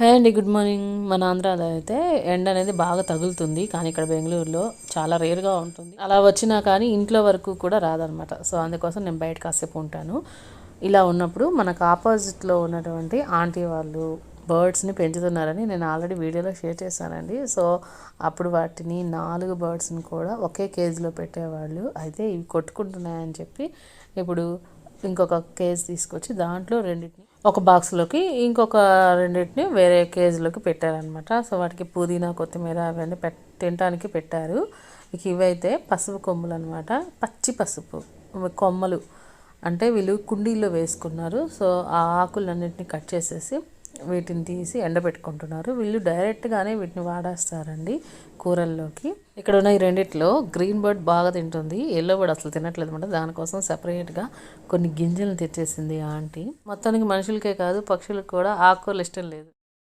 Hi అండి, good morning. మన ఆంధ్రాలో అయితే ఎండ అనేది బాగా తగులుతుంది, కానీ ఇక్కడ బెంగళూరులో చాలా రేర్గా ఉంటుంది. అలా వచ్చినా కానీ ఇంట్లో వరకు కూడా రాదనమాట. సో అందుకోసం నేను బయట కాసేపు ఉంటాను. ఇలా ఉన్నప్పుడు మనకు ఆపోజిట్లో ఉన్నటువంటి ఆంటీ వాళ్ళు బర్డ్స్ని పెంచుతున్నారని నేను ఆల్రెడీ వీడియోలో షేర్ చేశానండి. సో అప్పుడు వాటిని 4 బర్డ్స్ని కూడా ఒకే కేజీలో పెట్టేవాళ్ళు. అయితే ఇవి కొట్టుకుంటున్నాయని చెప్పి ఇప్పుడు ఇంకొక కేజ్ తీసుకొచ్చి దాంట్లో రెండింటిని ఒక బాక్స్లోకి, ఇంకొక రెండింటిని వేరే కేజీలోకి పెట్టారనమాట. సో వాటికి పుదీనా, కొత్తిమీర అవన్నీ తినడానికి పెట్టారు. ఇక ఇవైతే పసుపు కొమ్ములు అనమాట, పచ్చి పసుపు కొమ్మలు. అంటే వీళ్ళు కుండీల్లో వేసుకున్నారు. సో ఆ ఆకులన్నింటినీ కట్ చేసేసి వీటిని తీసి ఎండబెట్టుకుంటున్నారు. వీళ్ళు డైరెక్ట్గానే వీటిని వాడేస్తారండి కూరల్లోకి. ఇక్కడ ఉన్న ఈ రెండిట్లో గ్రీన్ బర్డ్ బాగా తింటుంది, ఎల్లో బర్డ్ అసలు తినట్లేదు అనమాట. దానికోసం సపరేట్గా కొన్ని గింజలను తెచ్చేసింది ఆంటీ. మొత్తానికి మనుషులకే కాదు పక్షులకు కూడా ఆకుకూరలు ఇష్టం లేదు.